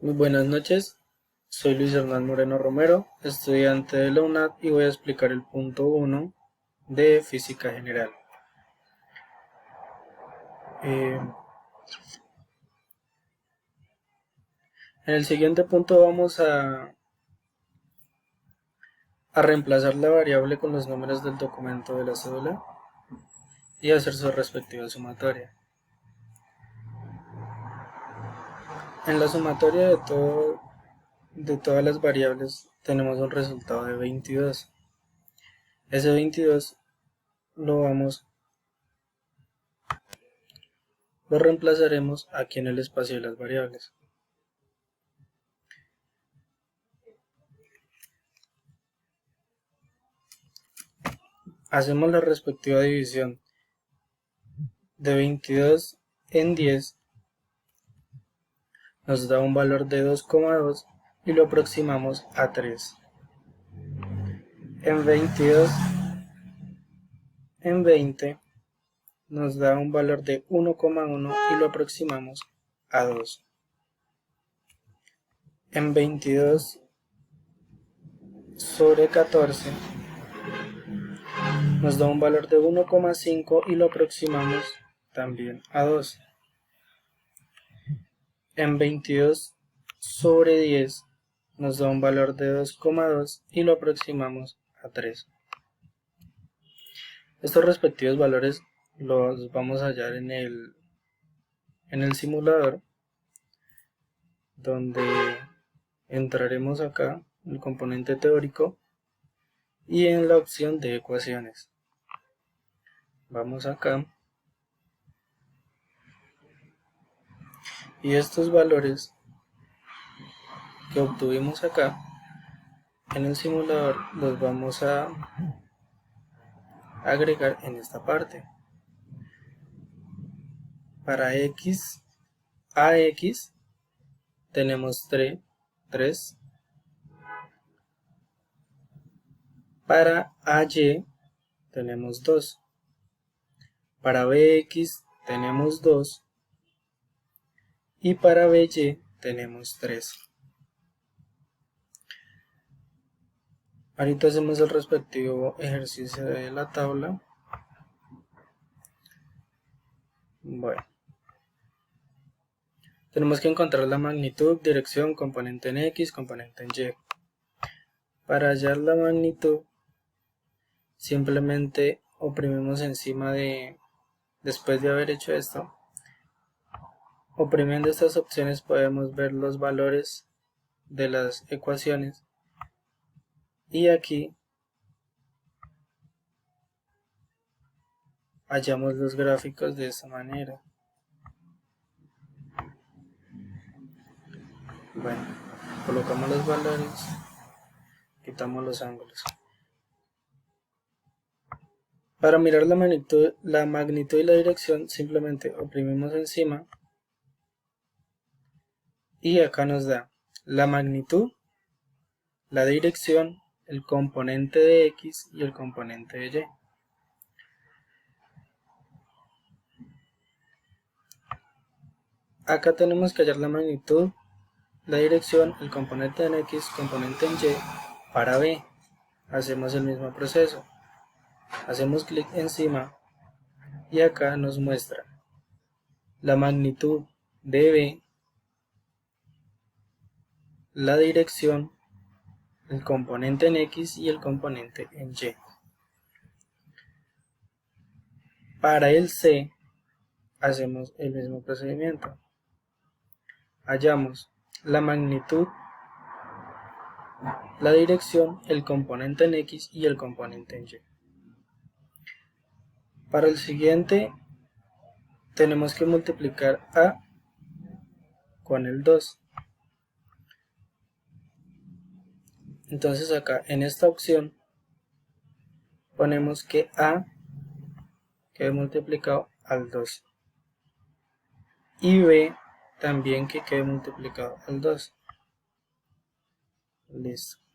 Muy buenas noches, soy Luis Hernán Moreno Romero, estudiante de la UNAD y voy a explicar el punto 1 de Física General. Eh, en el siguiente punto vamos a reemplazar la variable con los números del documento de la cédula y hacer su respectiva sumatoria. En la sumatoria de todas las variables tenemos un resultado de 22. Ese 22 lo reemplazaremos aquí en el espacio de las variables. Hacemos la respectiva división de 22 en 10, nos da un valor de 2,2 y lo aproximamos a 3. En 22 en 20 nos da un valor de 1,1 y lo aproximamos a 2. En 22 sobre 14 nos da un valor de 1,5 y lo aproximamos también a 2. En 22 sobre 10 nos da un valor de 2,2 y lo aproximamos a 3. Estos respectivos valores los vamos a hallar en el simulador, donde entraremos acá en el componente teórico y en la opción de ecuaciones. Vamos acá y estos valores que obtuvimos acá en el simulador los vamos a agregar en esta parte. Para AX tenemos 3. Para AY tenemos 2. Para BX tenemos 2. Y para BY tenemos 3. Ahorita hacemos el respectivo ejercicio de la tabla. Bueno, tenemos que encontrar la magnitud, dirección, componente en X, componente en Y. Para hallar la magnitud, simplemente oprimimos encima después de haber hecho esto, oprimiendo estas opciones podemos ver los valores de las ecuaciones y aquí hallamos los gráficos de esta manera. Bueno, colocamos los valores, quitamos los ángulos. Para mirar la magnitud y la dirección, simplemente oprimimos encima y acá nos da la magnitud, la dirección, el componente de X y el componente de Y. Acá tenemos que hallar la magnitud, la dirección, el componente en X, componente en Y. Para B, hacemos el mismo proceso. Hacemos clic encima y acá nos muestra la magnitud de B, la dirección, el componente en X y el componente en Y. Para el C hacemos el mismo procedimiento. Hallamos la magnitud, la dirección, el componente en X y el componente en Y. Para el siguiente tenemos que multiplicar A con el 2. Entonces acá en esta opción ponemos que A quede multiplicado al 2 y B también que quede multiplicado al 2. Listo.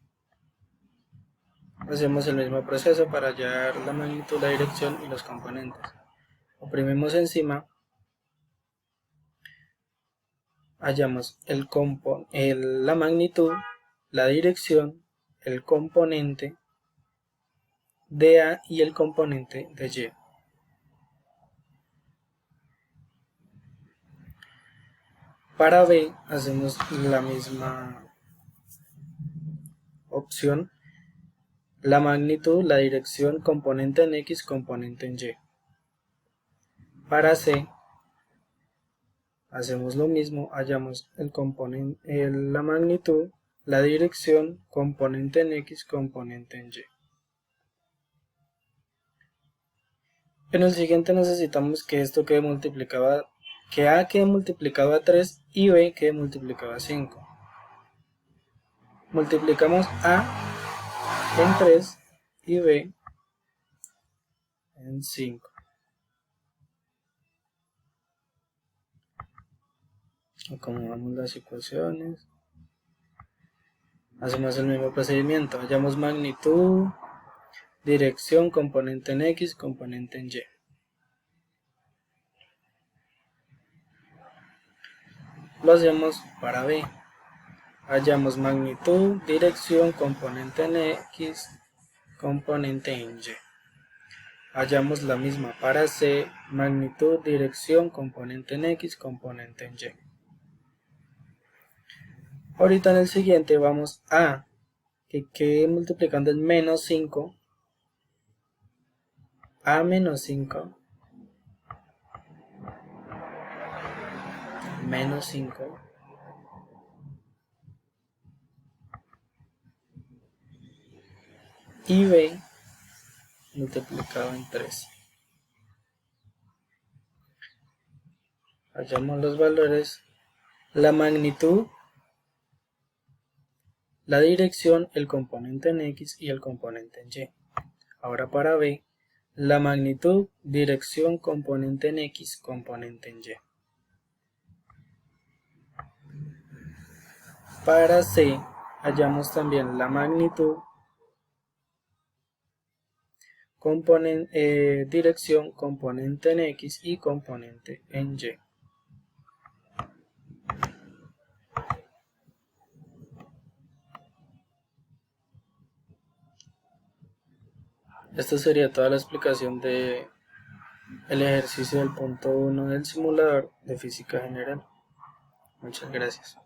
Hacemos el mismo proceso para hallar la magnitud, la dirección y los componentes. Oprimimos encima. hallamos la magnitud, la dirección, el componente de A y el componente de Y. Para B hacemos la misma opción, la magnitud, la dirección, componente en X, componente en Y. Para C hacemos lo mismo, hallamos la magnitud, la dirección, componente en X, componente en Y. En el siguiente necesitamos que esto quede multiplicado, que A quede multiplicado a 3 y B quede multiplicado a 5. Multiplicamos A en 3 y B en 5. Acomodamos las ecuaciones. Hacemos el mismo procedimiento. Hallamos magnitud, dirección, componente en X, componente en Y. Lo hacemos para B. Hallamos magnitud, dirección, componente en X, componente en Y. Hallamos la misma para C, magnitud, dirección, componente en X, componente en Y. Ahorita en el siguiente vamos a que quede multiplicando el menos 5, A menos 5, menos 5, y B multiplicado en 3. Hallamos los valores, la magnitud, la dirección, el componente en X y el componente en Y. Ahora para B, la magnitud, dirección, componente en X, componente en Y. Para C, hallamos también la magnitud, dirección, componente en X y componente en Y. Esta sería toda la explicación del ejercicio del punto 1 del simulador de física general. Muchas gracias.